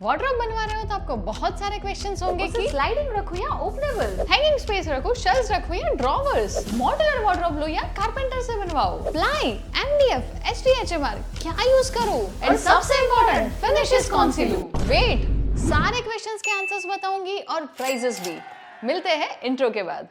Wardrobe बनवा रहे हो तो आपको बहुत सारे क्वेश्चंस होंगे कि स्लाइडिंग रखूं या ओपनेबल, हैंगिंग स्पेस रखो, शेल्व्स रखो या ड्रॉवर्स, मॉड्यूलर वार्डरोब लो या कारपेंटर से बनवाओ, प्लाई, एमडीएफ, एचडीएचएमआर क्या यूज करो, और सबसे इम्पोर्टेंट फिनिशेस कौन सी लूं? वेट, सारे क्वेश्चंस के आंसर्स बताऊंगी और प्राइजेस भी। मिलते हैं इंट्रो के बाद।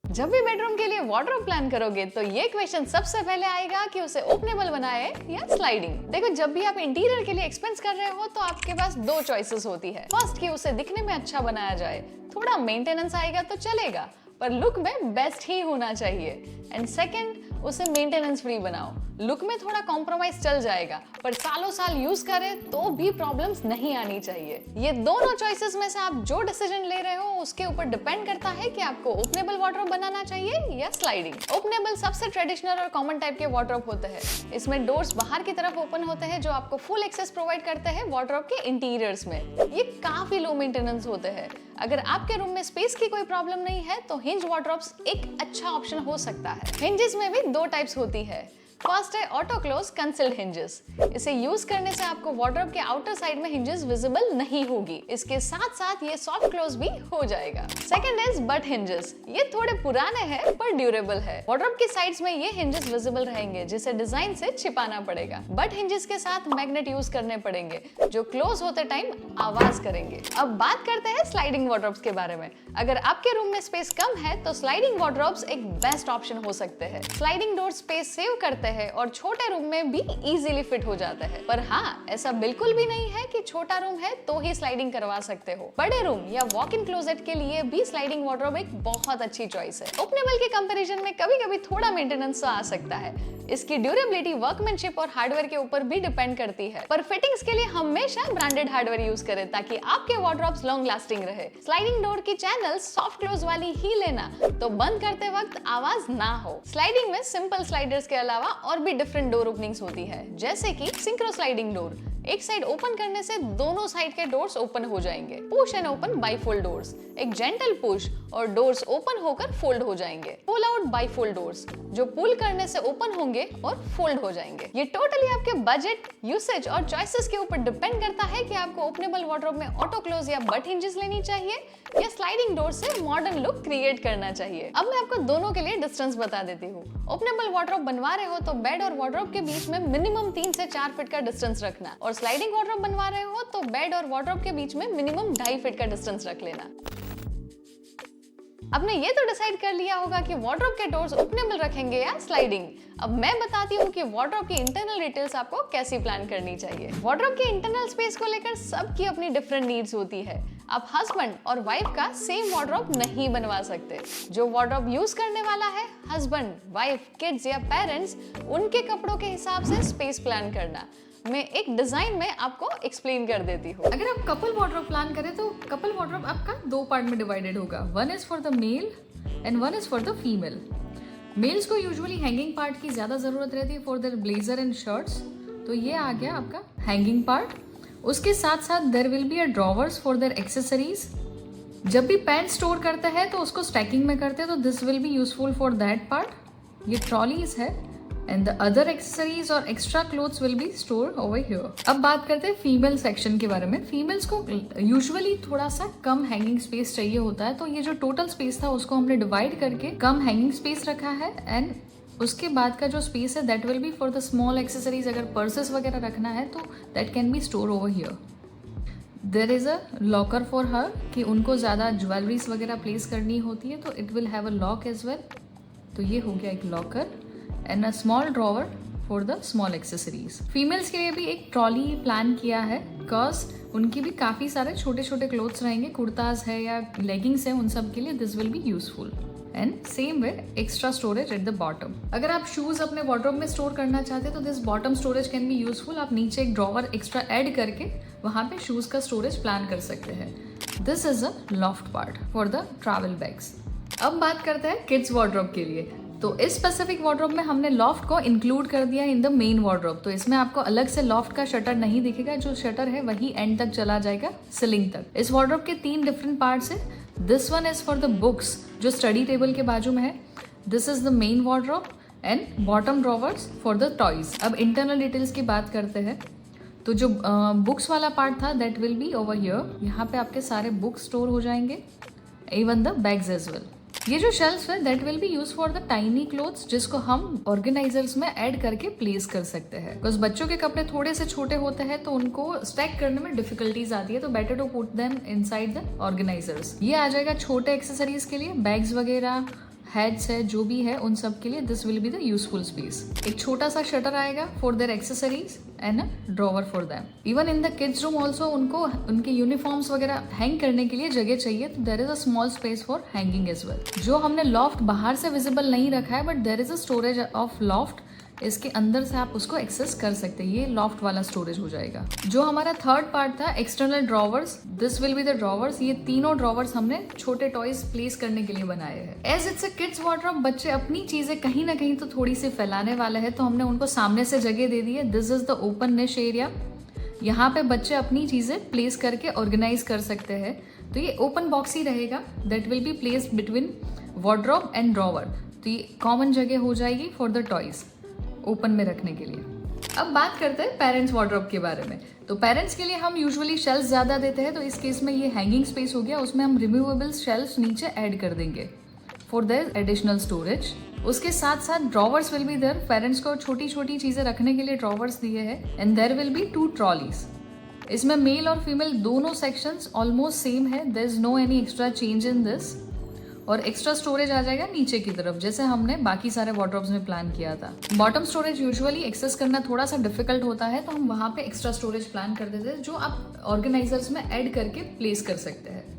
जब भी बेडरूम के लिए वार्डरोब प्लान करोगे तो ये क्वेश्चन सबसे पहले आएगा कि उसे ओपनेबल बनाए या स्लाइडिंग। देखो, जब भी आप इंटीरियर के लिए एक्सपेंस कर रहे हो तो आपके पास दो चॉइसेस होती है। फर्स्ट कि उसे दिखने में अच्छा बनाया जाए, थोड़ा मेंटेनेंस आएगा तो चलेगा पर लुक में बेस्ट ही होना चाहिए। एंड सेकंड, उसे मेंटेनेंस फ्री बनाओ, लुक में थोड़ा कॉम्प्रोमाइज चल जाएगा पर सालों साल यूज करें तो भी प्रॉब्लम्स नहीं आनी चाहिए। ये दोनों चॉइसेस में से आप जो डिसीजन ले रहे हो उसके ऊपर डिपेंड करता है कि आपको ओपनेबल वार्डरोब बनाना चाहिए या स्लाइडिंग। ओपनेबल सबसे ट्रेडिशनल और कॉमन टाइप के वार्डरोब होते हैं। इसमें डोर्स बाहर की तरफ ओपन होते हैं जो आपको फुल एक्सेस प्रोवाइड करते हैं वार्डरोब के इंटीरियर्स में। ये काफी लो मेंटेनेंस होते हैं। अगर आपके रूम में स्पेस की कोई प्रॉब्लम नहीं है तो हिंज वार्डरोब्स एक अच्छा ऑप्शन हो सकता है। हिंजेस में भी दो टाइप्स होती है। फर्स्ट है ऑटो क्लोज कंसील्ड हिंजेस। इसे यूज करने से आपको वार्डरोब के आउटर साइड में हिंजेस विजिबल नहीं होगी। इसके साथ साथ ये सॉफ्ट क्लोज भी हो जाएगा। Second is but hinges. ये थोड़े पुराने हैं पर ड्यूरेबल है। वार्डरोब की साइड्स में ये हिंजेस विजिबल रहेंगे जिसे डिजाइन से छिपाना पड़ेगा। बट हिंजेस के साथ मैग्नेट यूज करने पड़ेंगे जो क्लोज होते टाइम आवाज करेंगे। अब बात करते हैं स्लाइडिंग वार्डरोब्स के बारे में। अगर आपके रूम में स्पेस कम है तो स्लाइडिंग वार्डरोब्स एक बेस्ट ऑप्शन हो सकते हैं। स्लाइडिंग डोर स्पेस सेव करते हैं और छोटे रूम में भी इजीली फिट हो जाते हैं। पर हाँ, ऐसा बिल्कुल भी नहीं है कि छोटा रूम है तो ही स्लाइडिंग करवा सकते हो। बड़े रूम या वॉक इन क्लोजेट के लिए भी स्लाइडिंग वार्डरोब एक बहुत अच्छी चॉइस है। ओपनेबल के कंपैरिजन में कभी-कभी थोड़ा मेंटेनेंस तो आ सकता है। इसकी ड्यूरेबिलिटी वर्कमैनशिप और हार्डवेयर के ऊपर भी डिपेंड करती है। पर फिटिंग्स के लिए हमेशा ब्रांडेड हार्डवेयर यूज करें ताकि आपके वार्डरोब्स लॉन्ग लास्टिंग रहे। स्लाइडिंग डोर की चैनल सॉफ्ट क्लोज वाली ही लेना तो बंद करते वक्त आवाज ना हो। स्लाइडिंग में सिंपल स्लाइडर्स के अलावा और भी डिफरेंट डोर ओपनिंग्स होती है, जैसे कि सिंक्रो स्लाइडिंग डोर। एक साइड ओपन करने से दोनों साइड के डोर्स ओपन हो जाएंगे। पुश एंड ओपन बाइफोल्ड डोर्स, एक जेंटल पुश और डोर्स ओपन होकर फोल्ड हो जाएंगे। पुल आउट बाइफोल्ड डोर्स, जो पुल करने से ओपन होंगे और फोल्ड हो जाएंगे। ये टोटली आपके बजट, यूसेज और चॉइसेस के ऊपर डिपेंड करता है कि आपको ओपनेबल वार्डरोब में ऑटो क्लोज या बट हिंजेस लेनी चाहिए या स्लाइडिंग डोर से मॉडर्न लुक क्रिएट करना चाहिए। अब मैं आपको दोनों के लिए डिस्टेंस बता देती हूँ। ओपनेबल वार्डरोब बनवा रहे हो तो बेड और वार्डरोब के बीच में मिनिमम 3 से 4 फीट का डिस्टेंस रखना, और स्लाइडिंग वार्डरोब बनवा रहे हो तो बेड और वार्डरोब के बीच में मिनिमम 2.5 फीट का डिस्टेंस रख लेना। आपने ये तो डिसाइड कर लिया होगा कि वार्डरोब के डोर्स ओपनेबल रखेंगे या स्लाइडिंग। अब मैं बताती हूँ कि वार्डरोब की इंटरनल डिटेल्स आपको कैसी प्लान करनी चाहिए। वार्डरोब की इंटरनल स्पेस को लेकर सबकी अपनी डिफरेंट नीड्स होती है। आप हस्बैंड और वाइफ का सेम वार्डरोब नहीं बनवा सकते। जो वार्डरोब यूज करने वाला है, हस्बैंड, वाइफ, किड्स या पेरेंट्स, उनके कपड़ों के हिसाब से स्पेस प्लान करना मैं एक डिजाइन में आपको एक्सप्लेन कर देती हूँ। अगर आप कपल वार्डरोब प्लान करें तो कपल वार्डरोब आपका 2 पार्ट में डिवाइडेड होगा। One is for the male and one is for the female. Males को यूजुअली हैंगिंग पार्ट की ज्यादा जरूरत रहती है for their blazer and shirts, तो ये आ गया आपका हैंगिंग पार्ट। उसके साथ साथ there will be a drawers for their accessories. जब भी पैंट स्टोर करते हैं तो उसको स्टैकिंग में करते हैं, तो this will be useful for that part. ये ट्रॉलीज है and the other accessories और extra clothes will be stored over here। अब बात करते हैं फीमेल सेक्शन के बारे में। फीमेल्स को यूजुअली थोड़ा सा कम हैंगिंग स्पेस चाहिए होता है, तो ये जो टोटल स्पेस था उसको हमने डिवाइड करके कम हैंगिंग स्पेस रखा है। एंड उसके बाद का जो स्पेस है that will B for the small accessories. अगर पर्सेस वगैरह रखना है तो that can be store over here. There is a locker for her कि उनको ज़्यादा ज्वेलरीज वगैरह प्लेस करनी होती है तो it will have a lock as well. तो ये हो गया एक locker and a small drawer for the small accessories. Females के लिए भी एक ट्रॉली प्लान किया है बिकॉज उनकी भी काफ़ी सारे छोटे छोटे क्लोथ्स रहेंगे, कुर्ताज है या लेगिंग्स है, उन सब के लिए this will be useful. And same way extra storage at the bottom. अगर आप शूज अपने वार्डरोब में स्टोर करना चाहते हैं तो this bottom storage can be useful. आप नीचे एक ड्रॉवर एक्स्ट्रा ऐड करके वहाँ पे शूज का स्टोरेज प्लान कर सकते हैं। This is a loft part for the travel bags. अब बात करते हैं किड्स वार्डरोब के लिए। तो इस स्पेसिफिक वार्डरोब में हमने लॉफ्ट को इंक्लूड कर दिया इन द मेन वार्डरोब। तो इसमें आपको अलग से लॉफ्ट का शटर नहीं दिखेगा, जो शटर है वही एंड तक चला जाएगा, सीलिंग तक। इस वार्डरोब के 3 डिफरेंट पार्ट्स है। This one is for the books, जो स्टडी टेबल के बाजू में है। This is the main wardrobe and bottom drawers for the toys. अब इंटरनल डिटेल्स की बात करते हैं। तो जो बुक्स वाला पार्ट था that will be over here. यहाँ पे आपके सारे बुक्स स्टोर हो जाएंगे, even the bags as well. ये जो शेल्फ है that will be use for the tiny clothes, जिसको हम ऑर्गेनाइजर्स में ऐड करके प्लेस कर सकते हैं। बिकॉज बच्चों के कपड़े थोड़े से छोटे होते हैं तो उनको स्टैक करने में डिफिकल्टीज आती है, तो better to put them inside the organizers. ये आ जाएगा छोटे एक्सेसरीज के लिए, बैग्स वगैरह, हेड्स है, जो भी है उन सब के लिए this will be the useful space. एक छोटा सा शटर आएगा for their accessories and a drawer for them. Even in the kids room also उनको उनके यूनिफॉर्म्स वगैरह हैंग करने के लिए जगह चाहिए, तो there is a small space for hanging as well. जो हमने लॉफ्ट बाहर से विजिबल नहीं रखा है, but there is a storage of loft, इसके अंदर से आप उसको एक्सेस कर सकते हैं। ये लॉफ्ट वाला स्टोरेज हो जाएगा। जो हमारा थर्ड पार्ट था external drawers, this will be the drawers. ये तीनों ड्रॉवर्स हमने छोटे टॉयज प्लेस करने के लिए बनाए हैं। As it's a kids wardrobe, बच्चे अपनी चीजें कहीं ना कहीं तो थोड़ी सी फैलाने वाले हैं, तो हमने उनको सामने से जगह दे दी है। दिस इज द ओपन निश एरिया। यहाँ पे बच्चे अपनी चीजें प्लेस करके ऑर्गेनाइज कर सकते हैं। तो ये ओपन बॉक्स ही रहेगा, that will be placed between wardrobe and drawer. तो ये कॉमन जगह हो जाएगी फॉर द टॉयज ओपन में रखने के लिए। अब बात करते हैं पेरेंट्स वार्डरोब के बारे में। तो पेरेंट्स के लिए हम यूजुअली शेल्फ ज्यादा देते हैं, तो इस केस में ये हैंगिंग स्पेस हो गया, उसमें हम रिमूवेबल शेल्फ नीचे ऐड कर देंगे फॉर देयर एडिशनल स्टोरेज। उसके साथ साथ drawers will be there. Parents को छोटी छोटी चीजें रखने के लिए ड्रॉवर्स दिए हैं, and there will be 2 trolleys. इसमें मेल और फीमेल दोनों सेक्शंस ऑलमोस्ट सेम है, there is no any extra change in this. और एक्स्ट्रा स्टोरेज आ जाएगा नीचे की तरफ, जैसे हमने बाकी सारे वार्डरोब्स में प्लान किया था। बॉटम स्टोरेज यूजुअली एक्सेस करना थोड़ा सा डिफिकल्ट होता है, तो हम वहाँ पे एक्स्ट्रा स्टोरेज प्लान कर देते हैं, जो आप ऑर्गेनाइजर्स में ऐड करके प्लेस कर सकते हैं।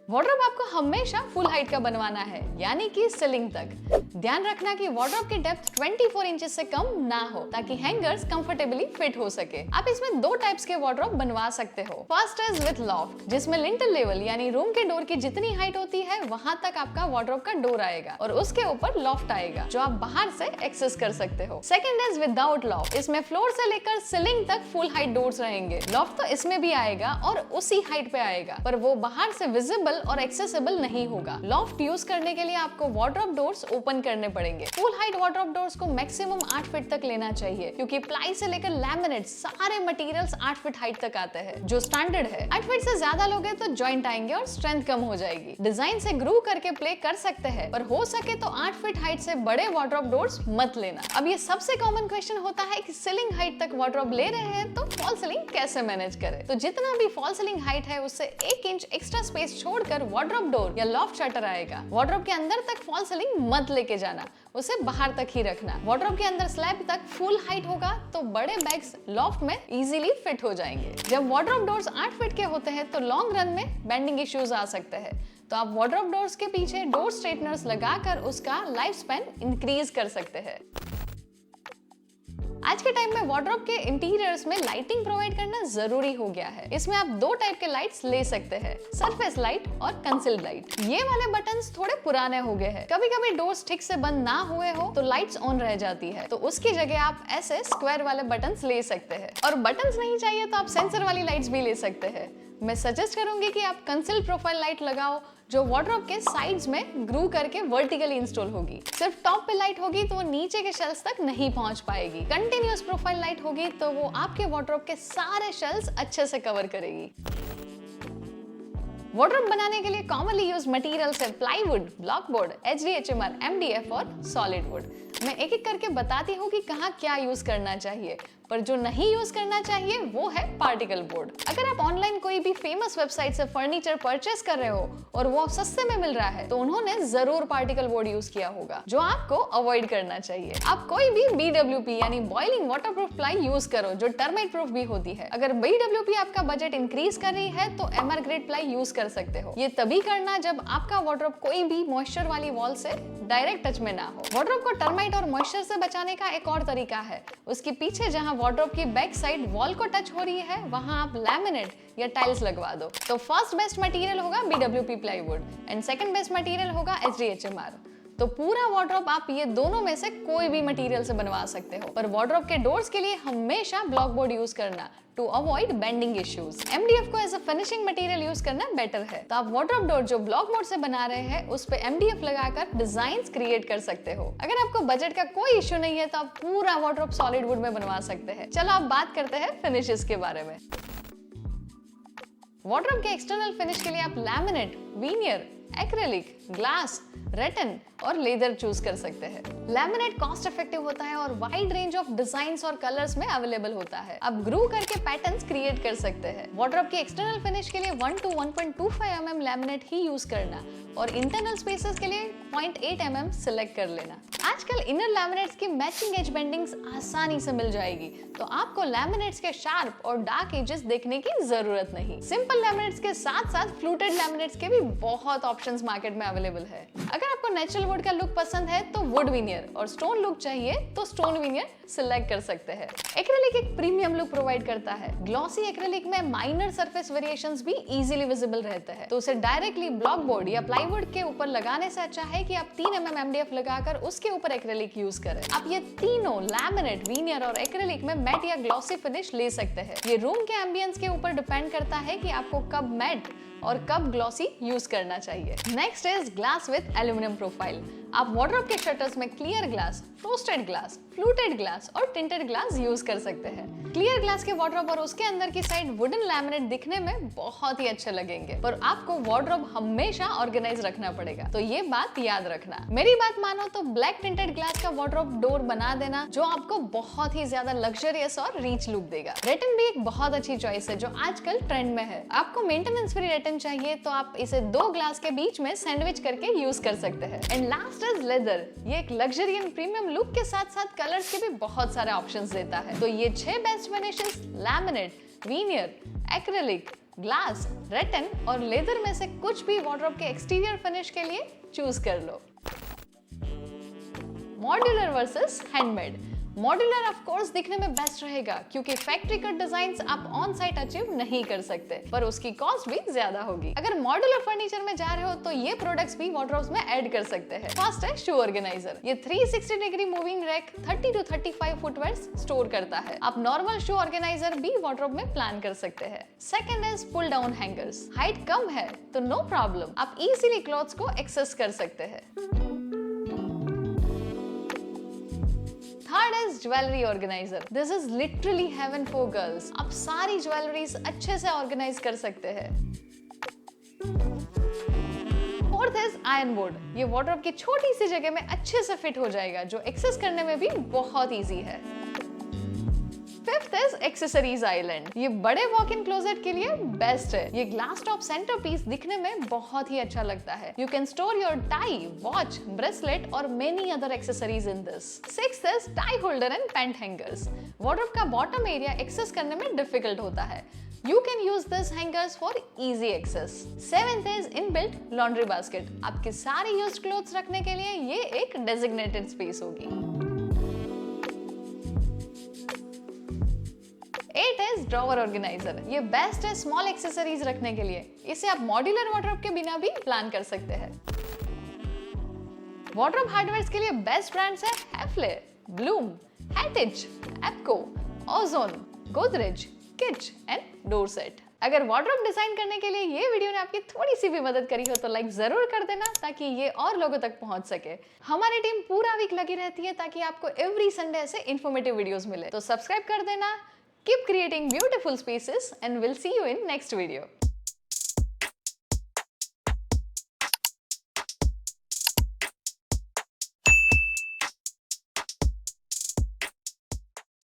वार्डरोब आपको हमेशा फुल हाइट का बनवाना है, यानी कि सीलिंग तक। ध्यान रखना कि वार्डरोब की डेप्थ 24 इंचेस से कम ना हो, ताकि हैंगर्स कंफर्टेबली फिट हो सके। आप इसमें 2 टाइप्स के वार्डरोब बनवा सकते हो। फर्स्ट इज विद लॉफ्ट, जिसमें लिंटल लेवल यानी रूम के डोर की जितनी हाइट होती है वहां तक आपका वार्डरोब का डोर आएगा, और उसके ऊपर लॉफ्ट आएगा, जो आप बाहर से एक्सेस कर सकते हो। सेकंड इज विदाउट लॉफ्ट, इसमें फ्लोर से लेकर सीलिंग तक फुल हाइट डोर्स रहेंगे। लॉफ्ट तो इसमें भी आएगा और उसी हाइट पे आएगा, पर वो बाहर से विजिबल और एक्सेसिबल नहीं होगा। लॉफ्ट यूज करने के लिए आपको वार्डरोब डोर्स ओपन करने पड़ेंगे। फुल हाइट वार्डरोब डोर्स को मैक्सिमम 8 फीट तक लेना चाहिए, क्योंकि प्लाई से लेकर लैमिनेट सारे मटेरियल्स 8 फीट हाइट तक आते हैं, जो स्टैंडर्ड है। 8 फीट से ज्यादा लोगे तो जॉइंट आएंगे और स्ट्रेंथ कम हो जाएगी। डिजाइन से ग्रू करके प्ले कर सकते हैं, पर हो सके तो 8 फीट हाइट से बड़े वार्डरोब डोर्स मत लेना। अब ये सबसे कॉमन क्वेश्चन होता है कि सीलिंग हाइट तक वार्डरोब ले रहे हैं तो फॉल सीलिंग कैसे मैनेज करें। तो जितना भी फॉल सीलिंग हाइट है उससे 1 इंच एक्स्ट्रा स्पेस छोड़कर वार्डरोब डोर या लॉफ्ट शटर आएगा। वार्डरोब के अंदर तक फॉल सीलिंग मत लेके जाना, उसे बाहर तक ही रखना। वार्डरोब के अंदर स्लैब तक फुल हाइट होगा तो बड़े बैग्स लॉफ्ट में इजीली फिट हो जाएंगे। जब वार्डरोब डोर्स 8 फीट के होते हैं तो लॉन्ग रन में बेंडिंग इश्यूज आ सकते हैं, तो आप वार्डरोब डोर्स के पीछे डोर स्ट्रेटनर्स लगाकर उसका लाइफ स्पैन इंक्रीज कर सकते हैं। आज के टाइम में वार्डरोब के इंटीरियर्स में लाइटिंग प्रोवाइड करना जरूरी हो गया है। इसमें आप 2 टाइप के लाइट्स ले सकते हैं, सरफेस लाइट और कंसील्ड लाइट। ये वाले बटन्स थोड़े पुराने हो गए हैं, कभी कभी डोर्स ठीक से बंद ना हुए हो तो लाइट्स ऑन रह जाती है, तो उसकी जगह आप ऐसे स्क्वायर वाले बटन्स ले सकते हैं। और बटन्स नहीं चाहिए तो आप सेंसर वाली लाइट्स भी ले सकते हैं। मैं सजेस्ट करूंगी कि आप कंसील्ड प्रोफाइल लाइट लगाओ, जो वार्डरोब के साइड्स में ग्रू करके वर्टिकली इंस्टॉल होगी। सिर्फ टॉप पे लाइट होगी तो वो नीचे के शेल्फ्स तक नहीं पहुंच पाएगी। कंटिन्यूअस प्रोफाइल लाइट होगी तो वो आपके वार्डरोब के सारे शेल्फ्स अच्छे से कवर करेगी। वार्डरोब बनाने के लिए कॉमनली यूज मटेरियल्स है प्लाईवुड, ब्लॉकबोर्ड, HDHMR, MDF और सॉलिड वुड। मैं एक एक करके बताती हूँ कि कहाँ क्या यूज करना चाहिए, पर जो नहीं यूज करना चाहिए वो है पार्टिकल बोर्ड। अगर आप ऑनलाइन कोई भी फेमस वेबसाइट से फर्नीचर परचेस कर रहे हो और वो सस्ते में मिल रहा है, तो उन्होंने जरूर पार्टिकल बोर्ड यूज किया होगा, जो आपको अवॉइड करना चाहिए। आप कोई भी BWP यानी बॉइलिंग वाटरप्रूफ प्लाई यूज करो, जो टर्माइट प्रूफ भी होती है। अगर BWP आपका बजट इंक्रीज कर रही है तो MR ग्रेड प्लाई यूज कर सकते हो। ये तभी करना जब आपका वार्डरोब कोई भी मॉइस्चर वाली वॉल से डायरेक्ट टच में ना हो। वार्डरोब को टर्माइट और मॉइस्चर से बचाने का एक और तरीका है, उसके पीछे जहां वार्डरोब की बैक साइड वॉल को टच हो रही है वहां आप लैमिनेट या टाइल्स लगवा दो। तो फर्स्ट बेस्ट मटेरियल होगा BWP plywood and second best material होगा HDHMR। तो पूरा वार्डरोब आप ये दोनों में से कोई भी मटेरियल से बनवा सकते हो, पर वार्डरोब के डोर्स के लिए हमेशा ब्लॉक बोर्ड यूज करना to avoid bending issues. MDF को as a finishing material use करना बेटर है। तो आप वार्डरोब डोर जो ब्लॉक बोर्ड से बना रहे हैं उस पे MDF लगाकर डिजाइन्स क्रिएट कर सकते हो। अगर आपको बजट का कोई इश्यू नहीं है तो आप पूरा वार्डरोब सॉलिड वुड में बनवा सकते हैं। चलो अब बात करते हैं फिनिशेस के बारे में। वार्डरोब के एक्सटर्नल फिनिश के लिए आप laminate, veneer, acrylic, glass, rattan और लेदर चूज कर सकते हैं। लैमिनेट कॉस्ट इफेक्टिव होता है और वाइड रेंज ऑफ डिजाइन्स और कलर्स में अवेलेबल होता है। आप ग्रू करके पैटर्न्स क्रिएट कर सकते हैं। वार्डरोब के एक्सटर्नल फिनिश के लिए 1 to 1.25 mm laminate he use करना और इंटरनल स्पेसेस के लिए 0.8 mm सिलेक्ट कर लेना। आजकल इनर लैमिनेट्स की मैचिंग एज बेंडिंग्स आसानी से मिल जाएगी, तो आपको लैमिनेट्स के शार्प और डार्क एजेस देखने की जरूरत नहीं। सिंपल लैमिनेट्स के साथ साथ फ्लूटेड लैमिनेट्स के भी बहुत ऑप्शंस मार्केट में अवेलेबल है। अगर आपको नेचुरल वुड का लुक पसंद है तो वुड विनियर और स्टोन लुक चाहिए तो स्टोन विनियर सिलेक्ट कर सकते हैं। एक्रेलिक एक प्रीमियम लुक प्रोवाइड करता है। ग्लॉसी एक्रेलिक में माइनर सरफेस वेरिएशंस भी इजीली विजिबल रहते हैं, तो उसे डायरेक्टली ब्लॉक बोर्ड या प्लाईवुड के ऊपर लगाने से अच्छा है कि आप 3 mm MDF लगाकर उसके ऊपर एक्रेलिक यूज करें। आप ये तीनों लैमिनेट, वीनियर और एक्रेलिक में मैट या ग्लॉसी फिनिश ले सकते हैं। ये रूम के एम्बियंस के ऊपर डिपेंड करता है कि आपको कब मैट और कब ग्लॉसी यूज करना चाहिए। Next is glass with aluminium profile. आप वार्डरोब के शटर्स में clear glass, frosted glass, fluted glass और टिंटेड ग्लास यूज कर सकते हैं। क्लियर ग्लास के वार्डरोब और उसके अंदर की साइड वुडन लैमिनेट दिखने में बहुत ही अच्छे लगेंगे, पर आपको वार्डरोब हमेशा ऑर्गेनाइज रखना पड़ेगा, तो ये बात याद रखना। मेरी बात मानो तो ब्लैक टिंटेड ग्लास का वार्डरोब डोर बना देना, जो आपको बहुत ही ज्यादा लग्जरियस और रीच लुक देगा। रेटन भी एक बहुत अच्छी चॉइस है जो आजकल ट्रेंड में है। आपको मेंटेनेंस फ्री रेटन चाहिए तो आप इसे 2 ग्लास के बीच में सैंडविच करके यूज कर सकते हैं। And last is leather. ये एक लग्जरी एंड प्रीमियम लुक के साथ साथ कलर्स के भी बहुत सारे ऑप्शंस देता है। तो ये 6 best finishes laminate, veneer, acrylic, glass, rattan और लेदर में से कुछ भी वार्डरोब के एक्सटीरियर फिनिश के लिए चूज कर लो। Modular versus handmade. Modular of course दिखने में बेस्ट रहेगा क्योंकि फैक्ट्री कट डिजाइन्स आप ऑन साइट अचीव नहीं कर सकते, पर उसकी कॉस्ट भी ज्यादा होगी। अगर मॉड्यूलर फर्नीचर में जा रहे हो तो ये प्रोडक्ट्स भी वार्डरोब्स में ऐड कर सकते हैं। फर्स्ट है शू ऑर्गेनाइजर। ये 360 degree moving rack 30 to 35 footwears store करता है। आप नॉर्मल शू ऑर्गेनाइजर भी वार्डरोब में प्लान कर सकते हैं। Second is pull down hangers. Height कम है तो नो प्रॉब्लम, आप इजीली क्लॉथ्स को एक्सेस कर सकते हैं। Third is jewellery organiser. This is literally heaven for girls. आप सारी ज्वेलरीज अच्छे से ऑर्गेनाइज कर सकते हैं। Fourth is iron board. ये वार्डरोब की छोटी सी जगह में अच्छे से फिट हो जाएगा, जो एक्सेस करने में भी बहुत इजी है। Fifth is accessories island. ये बड़े वॉक इन क्लोजेट के लिए बेस्ट है। ये ग्लास टॉप सेंटर पीस दिखने में बहुत ही अच्छा लगता है। You can store your tie, watch, bracelet और many other accessories in this. Sixth is tie holder and pant hangers. Wardrobe का बॉटम एरिया एक्सेस करने में डिफिकल्ट होता है। You can use this hangers for easy access. Seventh is inbuilt laundry basket. आपके सारे used clothes रखने के लिए ये एक designated space होगी। Eight is drawer organizer. ये बेस्ट है स्मॉल एक्सेसरीज रखने के लिए। इसे आप मॉड्यूलर वार्डरोब के बिना भी प्लान कर सकते हैं। वार्डरोब हार्डवेयर के लिए बेस्ट ब्रांड्स है हैफले, ब्लूम, हैटिच, एप्को, ओजोन, गोदरेज, किच एंड डोरसेट। अगर वार्डरोब डिजाइन करने के लिए ये वीडियो ने आपकी थोड़ी सी भी मदद करी हो तो लाइक जरूर कर देना ताकि ये और लोगों तक पहुंच सके। हमारी टीम पूरा वीक लगी रहती है ताकि आपको एवरी संडे ऐसे इन्फॉर्मेटिव वीडियोस मिले। तो सब्सक्राइब कर देना। Keep creating beautiful spaces and we'll see you in next video.